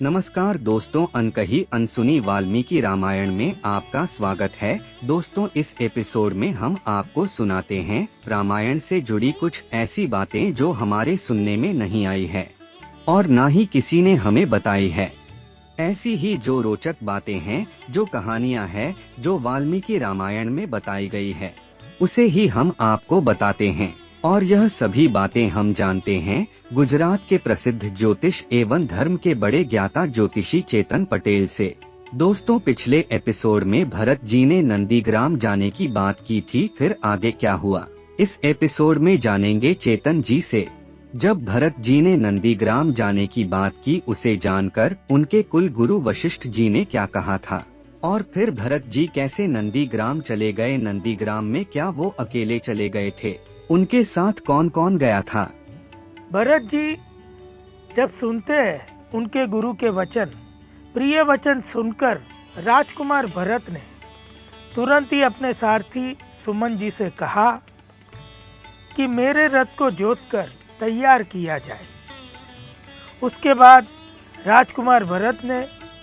नमस्कार दोस्तों, अनकही अनसुनी वाल्मीकि रामायण में आपका स्वागत है। दोस्तों, इस एपिसोड में हम आपको सुनाते हैं रामायण से जुड़ी कुछ ऐसी बातें जो हमारे सुनने में नहीं आई है और ना ही किसी ने हमें बताई है। ऐसी ही जो रोचक बातें हैं, जो कहानियां हैं, जो वाल्मीकि रामायण में बताई गई है, उसे ही हम आपको बताते हैं। और यह सभी बातें हम जानते हैं गुजरात के प्रसिद्ध ज्योतिष एवं धर्म के बड़े ज्ञाता ज्योतिषी चेतन पटेल से। दोस्तों, पिछले एपिसोड में भरत जी ने नंदीग्राम जाने की बात की थी, फिर आगे क्या हुआ इस एपिसोड में जानेंगे चेतन जी से। जब भरत जी ने नंदीग्राम जाने की बात की, उसे जानकर उनके कुल गुरु वशिष्ठ जी ने क्या कहा था, और फिर भरत जी कैसे नंदीग्राम चले गए। नंदीग्राम में क्या वो अकेले चले गए थे, उनके साथ कौन कौन गया था। भरत जी जब सुनते हैं उनके गुरु के वचन, प्रिय वचन सुनकर राजकुमार भरत ने तुरंत ही अपने सारथी सुमन जी से कहा कि मेरे रथ को जोतकर तैयार किया जाए। उसके बाद राजकुमार भरत ने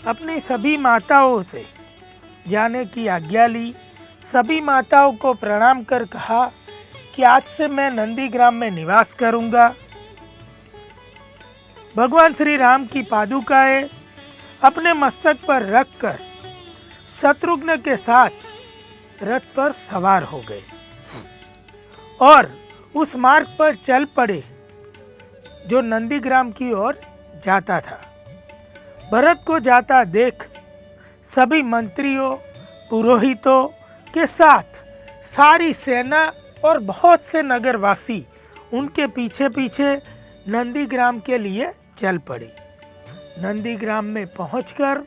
अपनी सभी माताओं से जाने की आज्ञा ली। सभी माताओं को प्रणाम कर कहा कि आज से मैं नंदीग्राम में निवास करूंगा। भगवान श्री राम की पादुकाएं अपने मस्तक पर रखकर शत्रुघ्न के साथ रथ पर सवार हो गए और उस मार्ग पर चल पड़े जो नंदीग्राम की ओर जाता था। भरत को जाता देख सभी मंत्रियों, पुरोहितों के साथ सारी सेना और बहुत से नगरवासी उनके पीछे पीछे नंदीग्राम के लिए चल पड़े। नंदीग्राम में पहुंचकर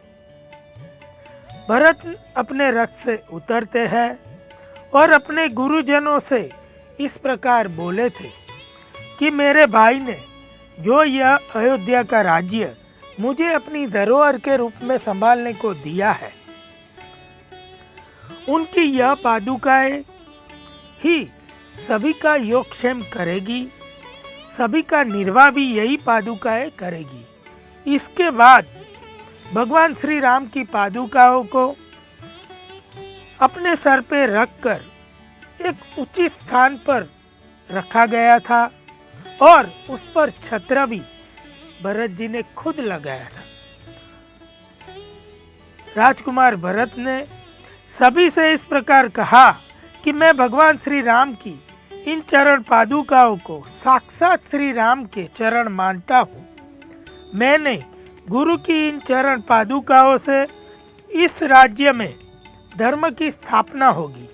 भरत अपने रथ से उतरते हैं और अपने गुरुजनों से इस प्रकार बोले थे कि मेरे भाई ने जो यह अयोध्या का राज्य मुझे अपनी धरोहर के रूप में संभालने को दिया है, उनकी यह पादुकाएं ही सभी का योगक्षेम करेगी, सभी का निर्वाह भी यही पादुकाएं करेगी। इसके बाद भगवान श्री राम की पादुकाओं को अपने सर पे रखकर एक उचित स्थान पर रखा गया था और उस पर छत्र भी भरत जी ने खुद लगाया था। राजकुमार भरत ने सभी से इस प्रकार कहा कि मैं भगवान श्री राम की इन चरण पादुकाओं को साक्षात श्री राम के चरण मानता हूँ। मैंने गुरु की इन चरण पादुकाओं से इस राज्य में धर्म की स्थापना होगी।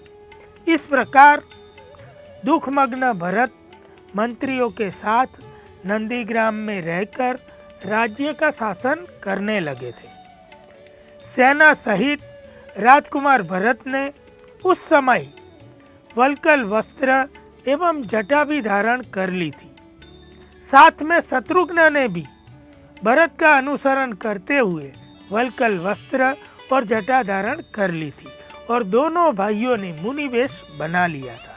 इस प्रकार दुखमग्न भरत मंत्रियों के साथ नंदीग्राम में रहकर राज्य का शासन करने लगे थे। सेना सहित राजकुमार भरत ने उस समय वल्कल वस्त्र एवं जटा भी धारण कर ली थी। साथ में शत्रुघ्न ने भी भरत का अनुसरण करते हुए वल्कल वस्त्र और जटा धारण कर ली थी और दोनों भाइयों ने मुनि वेश बना लिया था।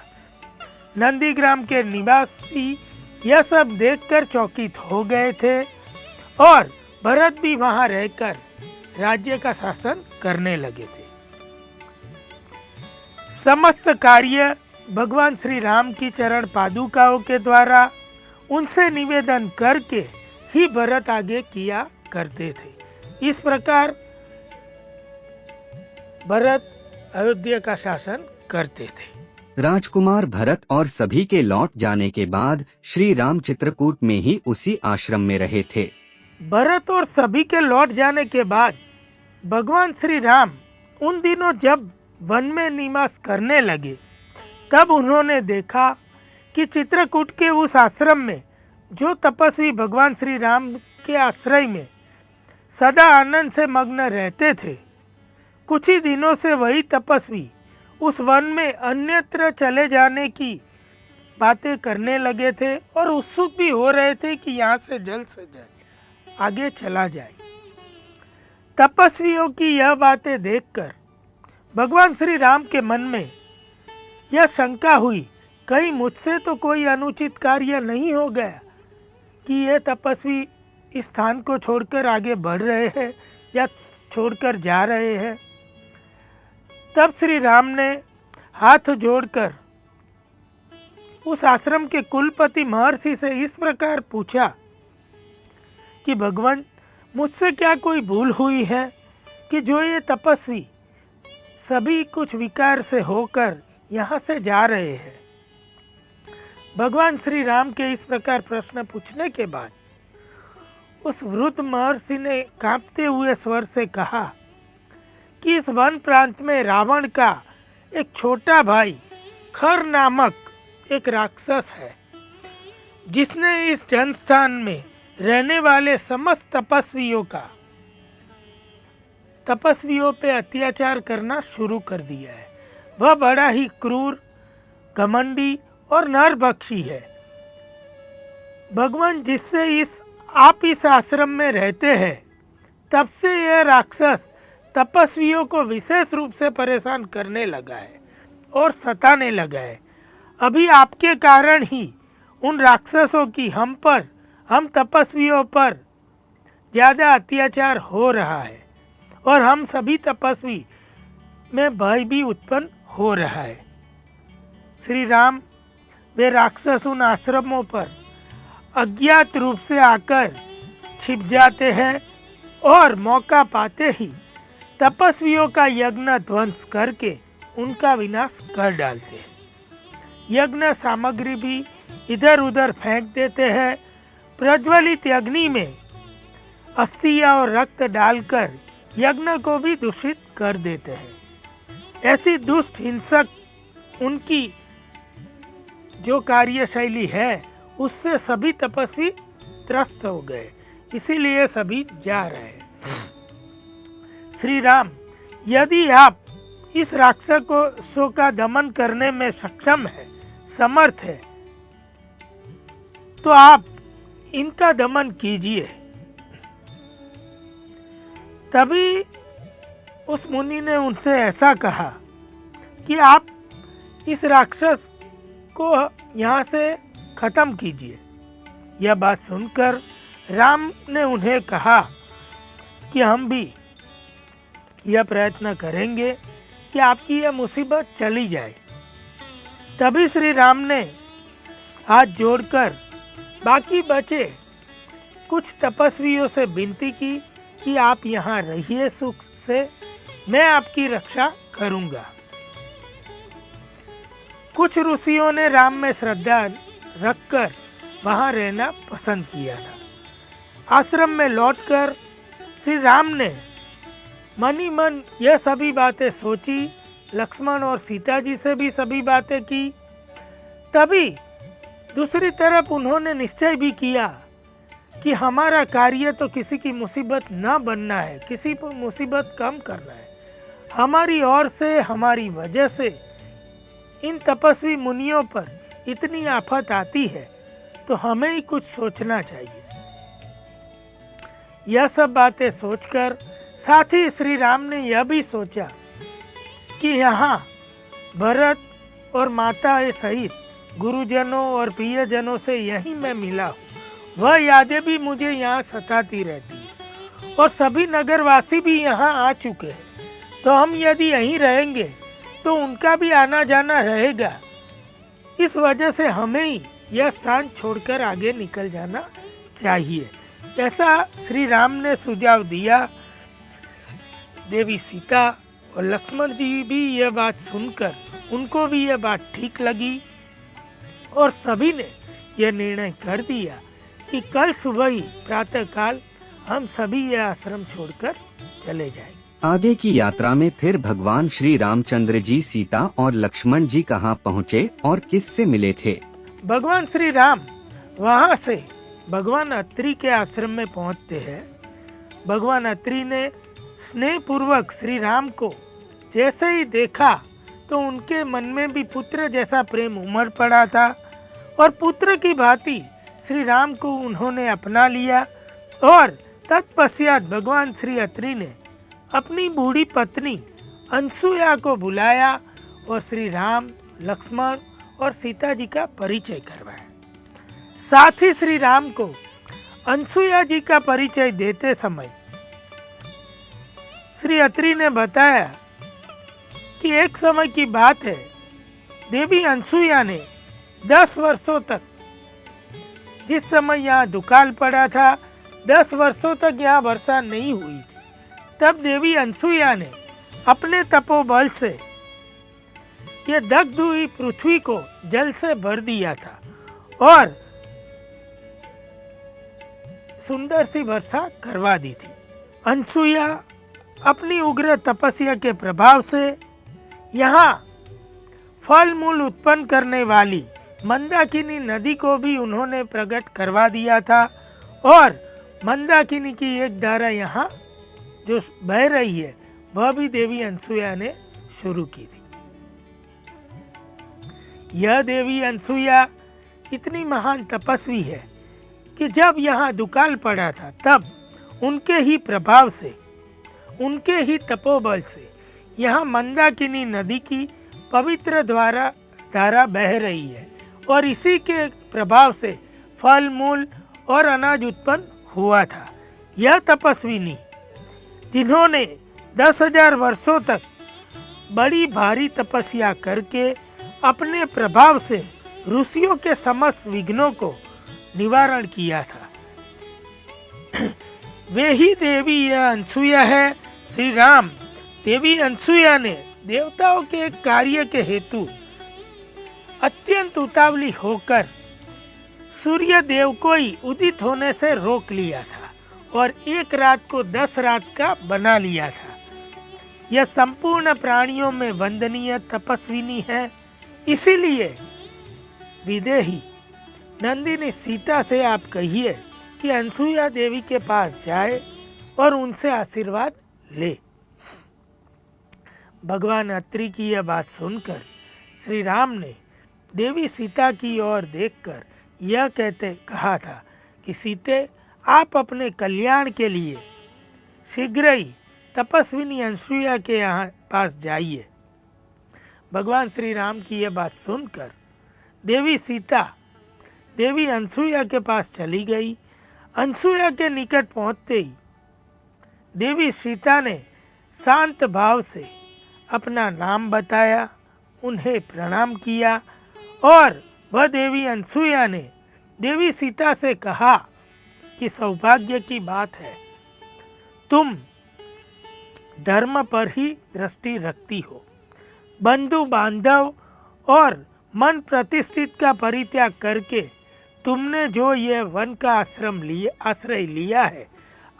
नंदीग्राम के निवासी यह सब देखकर चौकित हो गए थे और भरत भी वहां रहकर राज्य का शासन करने लगे थे। समस्त कार्य भगवान श्री राम की चरण पादुकाओं के द्वारा उनसे निवेदन करके ही भरत आगे किया करते थे। इस प्रकार भरत अयोध्या का शासन करते थे। राजकुमार भरत और सभी के लौट जाने के बाद श्री राम चित्रकूट में ही उसी आश्रम में रहे थे। भरत और सभी के लौट जाने के बाद भगवान श्री राम उन दिनों जब वन में निवास करने लगे, तब उन्होंने देखा कि चित्रकूट के उस आश्रम में जो तपस्वी भगवान श्री राम के आश्रय में सदा आनंद से मग्न रहते थे, कुछ ही दिनों से वही तपस्वी उस वन में अन्यत्र चले जाने की बातें करने लगे थे और उत्सुक भी हो रहे थे कि यहाँ से जल्द आगे चला जाए। तपस्वियों की यह बातें देखकर भगवान श्री राम के मन में यह शंका हुई, कहीं मुझसे तो कोई अनुचित कार्य नहीं हो गया कि ये तपस्वी इस स्थान को छोड़कर आगे बढ़ रहे हैं या छोड़कर जा रहे हैं। तब श्री राम ने हाथ जोड़कर उस आश्रम के कुलपति महर्षि से इस प्रकार पूछा कि भगवान, मुझसे क्या कोई भूल हुई है कि जो ये तपस्वी सभी कुछ विकार से होकर यहाँ से जा रहे हैं। भगवान श्री राम के इस प्रकार प्रश्न पूछने के बाद उस वृद्ध महर्षि ने कांपते हुए स्वर से कहा कि इस वन प्रांत में रावण का एक छोटा भाई खर नामक एक राक्षस है, जिसने इस जनस्थान में रहने वाले समस्त तपस्वियों पे अत्याचार करना शुरू कर दिया है। वह बड़ा ही क्रूर, घमंडी और नरभक्षी है। भगवान, जिससे आप इस आश्रम में रहते हैं, तब से यह राक्षस तपस्वियों को विशेष रूप से परेशान करने लगा है और सताने लगा है। अभी आपके कारण ही उन राक्षसों की हम तपस्वियों पर ज़्यादा अत्याचार हो रहा है और हम सभी तपस्वी में भय भी उत्पन्न हो रहा है। श्री राम, वे राक्षस उन आश्रमों पर अज्ञात रूप से आकर छिप जाते हैं और मौका पाते ही तपस्वियों का यज्ञ ध्वंस करके उनका विनाश कर डालते हैं। यज्ञ सामग्री भी इधर उधर फेंक देते हैं। प्रज्वलित अग्नि में अस्थियां और रक्त डालकर यज्ञ को भी दूषित कर देते हैं। ऐसी दुष्ट हिंसक उनकी जो कार्यशैली है, उससे सभी तपस्वी त्रस्त हो गए, इसीलिए सभी जा रहे हैं। श्री राम, यदि आप इस राक्षसों का दमन करने में सक्षम है, समर्थ है, तो आप इनका दमन कीजिए। तभी उस मुनि ने उनसे ऐसा कहा कि आप इस राक्षस को यहाँ से खत्म कीजिए। यह बात सुनकर राम ने उन्हें कहा कि हम भी यह प्रयत्न करेंगे कि आपकी यह मुसीबत चली जाए। तभी श्री राम ने हाथ जोड़कर बाकी बचे कुछ तपस्वियों से विनती की कि आप यहाँ रहिए सुख से, मैं आपकी रक्षा करूँगा। कुछ ऋषियों ने राम में श्रद्धा रखकर वहाँ रहना पसंद किया था। आश्रम में लौटकर श्री राम ने मन ही मन यह सभी बातें सोची, लक्ष्मण और सीता जी से भी सभी बातें की। तभी दूसरी तरफ उन्होंने निश्चय भी किया कि हमारा कार्य तो किसी की मुसीबत न बनना है, किसी पर मुसीबत कम करना है। हमारी ओर से, हमारी वजह से इन तपस्वी मुनियों पर इतनी आफत आती है, तो हमें ही कुछ सोचना चाहिए। यह सब बातें सोचकर साथ ही श्री राम ने यह भी सोचा कि यहाँ भरत और माता सहित गुरुजनों और प्रियजनों से यही मैं मिला हूँ। वह यादें भी मुझे यहाँ सताती रहती है और सभी नगरवासी भी यहाँ आ चुके हैं। तो हम यदि यहीं रहेंगे तो उनका भी आना जाना रहेगा। इस वजह से हमें ही यह स्थान छोड़कर आगे निकल जाना चाहिए। ऐसा श्री राम ने सुझाव दिया। देवी सीता और लक्ष्मण जी भी यह बात सुनकर उनको भी यह बात ठीक लगी और सभी ने यह निर्णय कर दिया कि कल सुबह ही प्रातःकाल हम सभी यह आश्रम छोड़कर चले जाएंगे। आगे की यात्रा में फिर भगवान श्री रामचंद्र जी, सीता और लक्ष्मण जी कहाँ पहुँचे और किससे मिले थे? भगवान श्री राम वहाँ से भगवान अत्रि के आश्रम में पहुँचते हैं। भगवान अत्रि ने स्नेह पूर्वक श्री राम को जैसे ही देखा तो उनके मन में भी पुत्र जैसा प्रेम उमड़ पड़ा था और पुत्र की भांति श्री राम को उन्होंने अपना लिया। और तत्पश्चात भगवान श्री अत्रि ने अपनी बूढ़ी पत्नी अनसुया को बुलाया और श्री राम, लक्ष्मण और सीता जी का परिचय करवाया। साथ ही श्री राम को अनसुया जी का परिचय देते समय श्री अत्रि ने बताया कि एक समय की बात है, देवी अनसुया ने 10 वर्षों तक, जिस समय यहाँ दुकाल पड़ा था, 10 वर्षों तक यहाँ वर्षा नहीं हुई थी, तब देवी अनसुया ने अपने तपोबल से यह दग्ध हुई पृथ्वी को जल से भर दिया था और सुंदर सी वर्षा करवा दी थी। अनसुया अपनी उग्र तपस्या के प्रभाव से यहाँ फल मूल उत्पन्न करने वाली मंदाकिनी नदी को भी उन्होंने प्रकट करवा दिया था और मंदाकिनी की एक धारा यहाँ जो बह रही है वह भी देवी अनसुया ने शुरू की थी। यह देवी अनसुया इतनी महान तपस्वी है कि जब यहाँ दुकाल पड़ा था तब उनके ही प्रभाव से, उनके ही तपोबल से यहाँ मंदाकिनी नदी की पवित्र धारा बह रही है और इसी के प्रभाव से फल मूल और अनाज उत्पन्न हुआ था। यह तपस्विनी जिन्होंने 10,000 वर्षों तक बड़ी भारी तपस्या करके अपने प्रभाव से ऋषियों के समस्त विघ्नों को निवारण किया था, वे ही देवी यह अनसुया है। श्री राम देवी अनसुया ने देवताओं के एक कार्य के हेतु अत्यंत उतावली होकर सूर्य देव को ही उदित होने से रोक लिया था और एक रात को 10 रात का बना लिया था। यह संपूर्ण प्राणियों में वंदनीय तपस्विनी है। इसीलिए विदेही नंदिनी सीता से आप कहिए कि अनसुया देवी के पास जाए और उनसे आशीर्वाद ले। भगवान अत्रि की यह बात सुनकर श्री राम ने देवी सीता की ओर देखकर यह कहा था कि सीते, आप अपने कल्याण के लिए शीघ्र ही तपस्विनी अनसुया के यहाँ पास जाइए। भगवान श्री राम की यह बात सुनकर देवी सीता देवी अनसुया के पास चली गई। अनसुया के निकट पहुँचते ही देवी सीता ने शांत भाव से अपना नाम बताया, उन्हें प्रणाम किया और वह देवी अनसुया ने देवी सीता से कहा कि सौभाग्य की बात है, तुम धर्म पर ही दृष्टि रखती हो। बंधु बांधव और मन प्रतिष्ठित का परित्याग करके तुमने जो ये वन का आश्रय लिया है,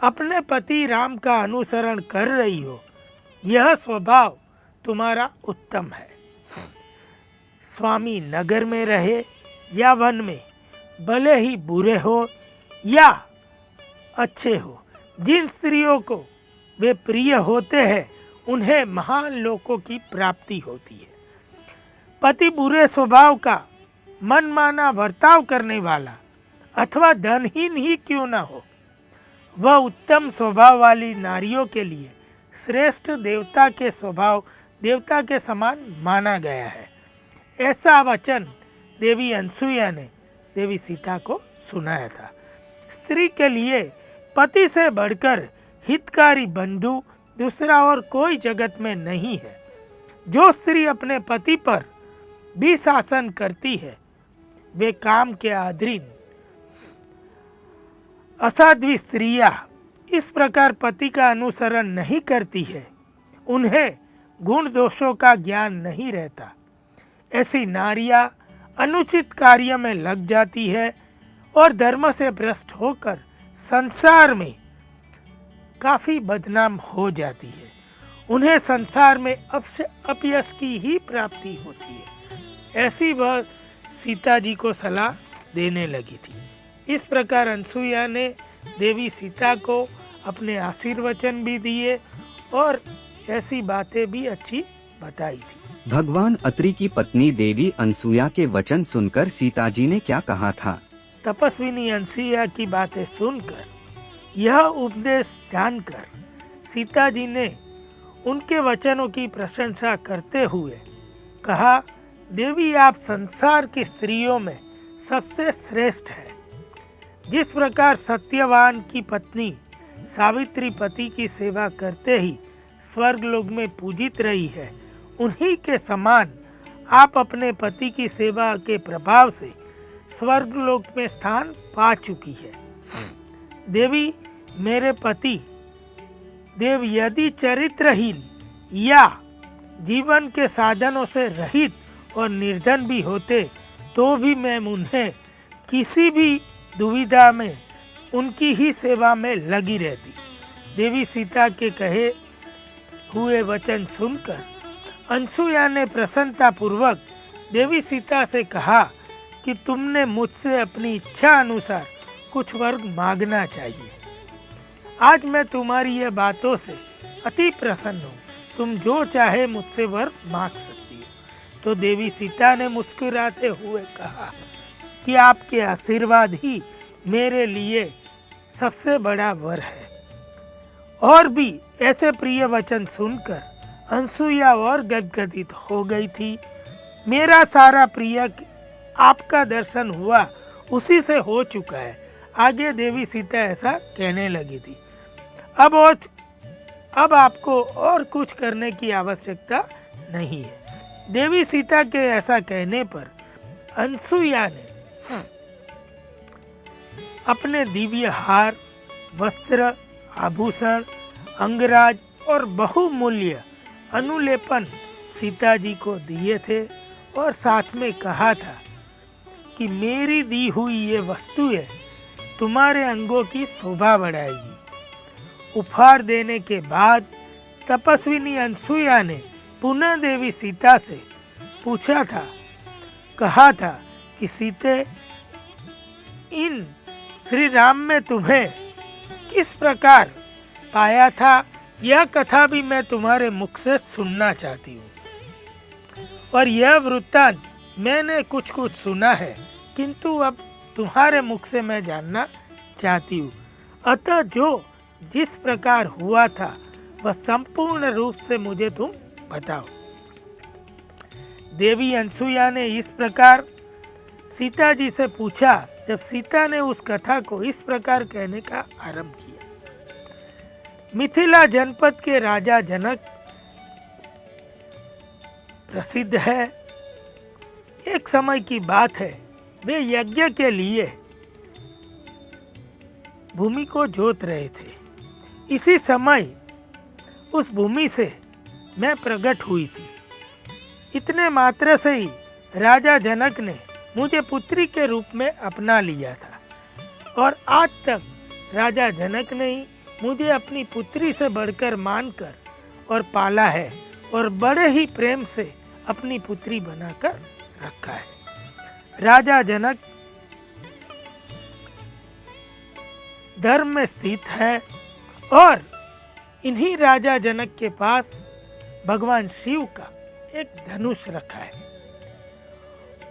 अपने पति राम का अनुसरण कर रही हो, यह स्वभाव तुम्हारा उत्तम है। स्वामी नगर में रहे या वन में, भले ही बुरे हो या अच्छे हो, जिन स्त्रियों को वे प्रिय होते हैं उन्हें महान लोकों की प्राप्ति होती है। पति बुरे स्वभाव का मनमाना बर्ताव करने वाला अथवा धनहीन ही क्यों न हो, वह उत्तम स्वभाव वाली नारियों के लिए श्रेष्ठ देवता के समान माना गया है। ऐसा वचन देवी अनसुया ने देवी सीता को सुनाया था। स्त्री के लिए पति से बढ़कर हितकारी बंधु दूसरा और कोई जगत में नहीं है। जो स्त्री अपने पति पर भी शासन करती है, वे काम के अधीन असाध्वी स्त्रियां इस प्रकार पति का अनुसरण नहीं करती है, उन्हें गुण दोषों का ज्ञान नहीं रहता। ऐसी नारियां अनुचित कार्य में लग जाती है और धर्म से भ्रष्ट होकर संसार में काफी बदनाम हो जाती है। उन्हें संसार में अपयश की ही प्राप्ति होती है। ऐसी वह सीता जी को सलाह देने लगी थी। इस प्रकार अनसुया ने देवी सीता को अपने आशीर्वचन भी दिए और ऐसी बातें भी अच्छी बताई थी। भगवान अत्रि की पत्नी देवी अनसुया के वचन सुनकर सीता जी ने क्या कहा था? तपस्विनी अनसुया की बातें सुनकर, यह उपदेश जानकर सीता जी ने उनके वचनों की प्रशंसा करते हुए कहा, देवी आप संसार की स्त्रियों में सबसे श्रेष्ठ है। जिस प्रकार सत्यवान की पत्नी सावित्री पति की सेवा करते ही स्वर्गलोक में पूजित रही है, उन्हीं के समान आप अपने पति की सेवा के प्रभाव से स्वर्गलोक में स्थान पा चुकी है। देवी, मेरे पति देव यदि चरित्रहीन या जीवन के साधनों से रहित और निर्धन भी होते तो भी मैं उन्हें किसी भी दुविधा में उनकी ही सेवा में लगी रहती। देवी सीता के कहे हुए वचन सुनकर अनसुया ने प्रसन्नता पूर्वक देवी सीता से कहा कि तुमने मुझसे अपनी इच्छा अनुसार कुछ वर मांगना चाहिए। आज मैं तुम्हारी ये बातों से अति प्रसन्न हूँ। तुम जो चाहे मुझसे वर मांग सकती हो। तो देवी सीता ने मुस्कुराते हुए कहा कि आपके आशीर्वाद ही मेरे लिए सबसे बड़ा वर है। और भी ऐसे प्रिय वचन सुनकर अनसुया और गदगदित हो गई थी। मेरा सारा प्रिय आपका दर्शन हुआ उसी से हो चुका है। आगे देवी सीता ऐसा कहने लगी थी। अब आपको और कुछ करने की आवश्यकता नहीं है। देवी सीता के ऐसा कहने पर अनसुया ने अपने दिव्य हार, वस्त्र, आभूषण, अंगराज और बहुमूल्य अनुलेपन सीता जी को दिए थे और साथ में कहा था कि मेरी दी हुई ये वस्तुएं तुम्हारे अंगों की शोभा बढ़ाएगी। उपहार देने के बाद तपस्विनी अनसुया ने पुनः देवी सीता से पूछा था, कहा था कि सीते, इन श्री राम में तुम्हें किस प्रकार पाया था, यह कथा भी मैं तुम्हारे मुख से सुनना चाहती हूँ। और यह वृत्तांत मैंने कुछ कुछ सुना है, किंतु अब तुम्हारे मुख से मैं जानना चाहती हूँ। अतः जो जिस प्रकार हुआ था वह संपूर्ण रूप से मुझे तुम बताओ। देवी अनसुया ने इस प्रकार सीता जी से पूछा जब सीता ने उस कथा को इस प्रकार कहने का आरंभ किया। मिथिला जनपद के राजा जनक प्रसिद्ध है। एक समय की बात है, वे यज्ञ के लिए भूमि को जोत रहे थे। इसी समय उस भूमि से मैं प्रकट हुई थी। इतने मात्र से ही राजा जनक ने मुझे पुत्री के रूप में अपना लिया था और आज तक राजा जनक ने ही मुझे अपनी पुत्री से बढ़कर मानकर और पाला है और बड़े ही प्रेम से अपनी पुत्री बनाकर रखा है। राजा जनक धर्म में स्थित है और इन्हीं राजा जनक के पास भगवान शिव का एक धनुष रखा है।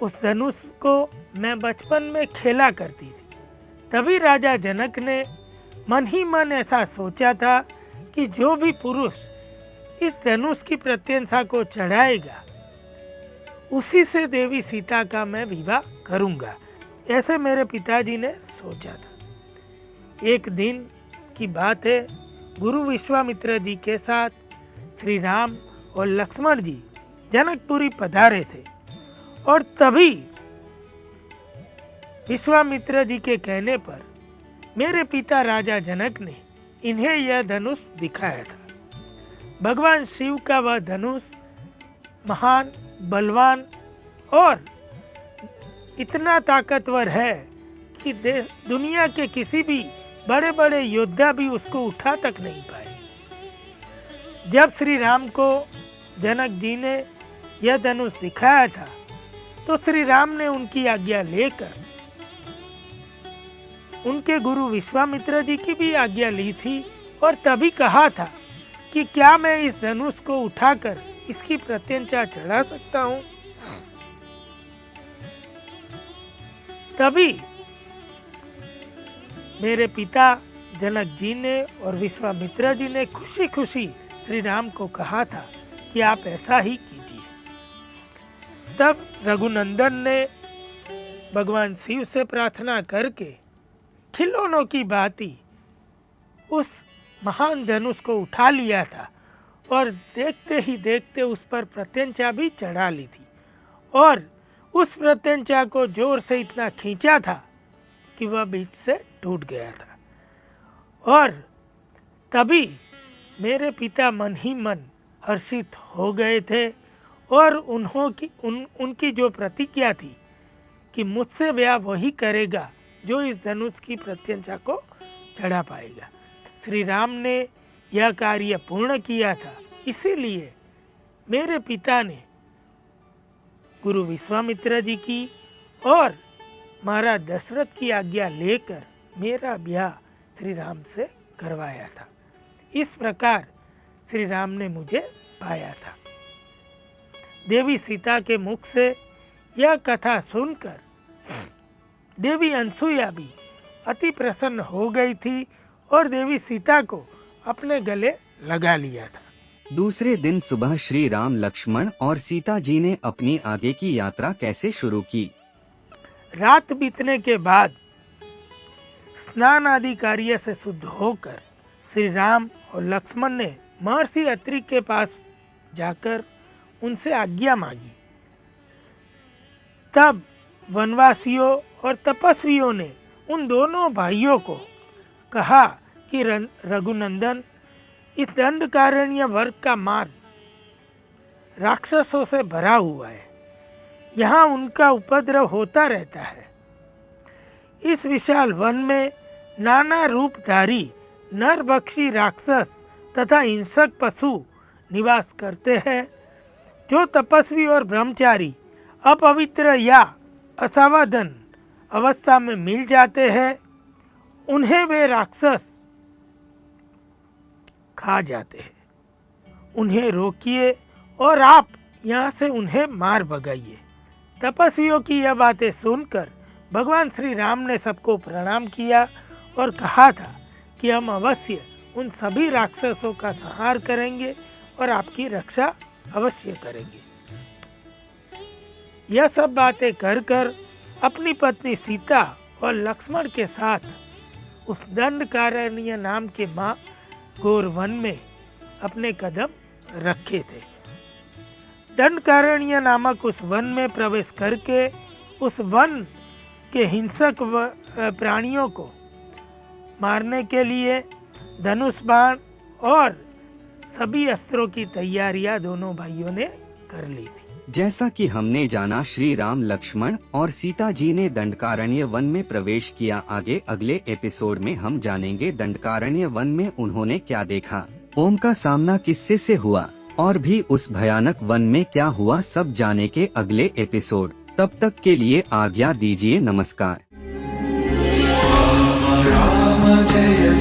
उस धनुष को मैं बचपन में खेला करती थी। तभी राजा जनक ने मन ही मन ऐसा सोचा था कि जो भी पुरुष इस धनुष की प्रत्यंशा को चढ़ाएगा उसी से देवी सीता का मैं विवाह करूंगा। ऐसे मेरे पिताजी ने सोचा था। एक दिन की बात है, गुरु विश्वामित्र जी के साथ श्री राम और लक्ष्मण जी जनकपुरी पधारे थे और तभी विश्वामित्र जी के कहने पर मेरे पिता राजा जनक ने इन्हें यह धनुष दिखाया था। भगवान शिव का वह धनुष महान, बलवान और इतना ताकतवर है कि दुनिया के किसी भी बड़े बड़े योद्धा भी उसको उठा तक नहीं पाए। जब श्री राम को जनक जी ने यह धनुष दिखाया था तो श्री राम ने उनकी आज्ञा लेकर उनके गुरु विश्वामित्र जी की भी आज्ञा ली थी और तभी कहा था कि क्या मैं इस धनुष को उठाकर इसकी प्रत्यंचा चढ़ा सकता हूं। तभी मेरे पिता जनक जी ने और विश्वामित्र जी ने खुशी खुशी श्री राम को कहा था कि आप ऐसा ही कीजिए। तब रघुनंदन ने भगवान शिव से प्रार्थना करके खिलौनों की भांति उस महान धनुष को उठा लिया था और देखते ही देखते उस पर प्रत्यंचा भी चढ़ा ली थी और उस प्रत्यंचा को जोर से इतना खींचा था कि वह बीच से टूट गया था। और तभी मेरे पिता मन ही मन हर्षित हो गए थे और उनकी जो प्रतिज्ञा थी कि मुझसे ब्याह वही करेगा जो इस धनुष की प्रत्यंचा को चढ़ा पाएगा। श्री राम ने यह कार्य पूर्ण किया था, इसीलिए मेरे पिता ने गुरु विश्वामित्र जी की और महाराज दशरथ की आज्ञा लेकर मेरा ब्याह श्री राम से करवाया था। इस प्रकार श्री राम ने मुझे पाया था। देवी सीता के मुख से यह कथा सुनकर देवी अनसुईया भी अति प्रसन्न हो गई थी और देवी सीता को अपने गले लगा लिया था। दूसरे दिन सुबह श्री राम, लक्ष्मण और सीता जी ने अपनी आगे की यात्रा कैसे शुरू की? रात बीतने के बाद स्नान आदि कार्य से शुद्ध होकर श्री राम और लक्ष्मण ने महर्षि अत्रि के पास जाकर उनसे आज्ञा मांगी। तब वनवासियों और तपस्वियों ने उन दोनों भाइयों को कहा कि रघुनंदन, इस दंडकारण्य वर्ग का मार्ग राक्षसों से भरा हुआ है। यहाँ उनका उपद्रव होता रहता है। इस विशाल वन में नाना रूपधारी नरभक्षी राक्षस तथा हिंसक पशु निवास करते हैं। जो तपस्वी और ब्रह्मचारी अपवित्र या असावधान अवस्था में मिल जाते हैं, उन्हें वे राक्षस खा जाते हैं। उन्हें रोकिए और आप यहाँ से उन्हें मार भगाइए। तपस्वियों की यह बातें सुनकर भगवान श्री राम ने सबको प्रणाम किया और कहा था कि हम अवश्य उन सभी राक्षसों का संहार करेंगे और आपकी रक्षा अवश्य करेंगे। यह सब बातें कर कर अपनी पत्नी सीता और लक्ष्मण के साथ उस दंडकारण्य नाम के घोर वन में अपने कदम रखे थे। दंडकारण्य नामक उस वन में प्रवेश करके उस वन के हिंसक प्राणियों को मारने के लिए धनुष बाण और सभी अस्त्रों की तैयारियां दोनों भाइयों ने कर ली थी। जैसा कि हमने जाना, श्री राम, लक्ष्मण और सीता जी ने दंडकारण्य वन में प्रवेश किया। आगे अगले एपिसोड में हम जानेंगे दंडकारण्य वन में उन्होंने क्या देखा, ओम का सामना किससे से हुआ और भी उस भयानक वन में क्या हुआ, सब जाने के अगले एपिसोड। तब तक के लिए आज्ञा दीजिए। नमस्कार। राम जय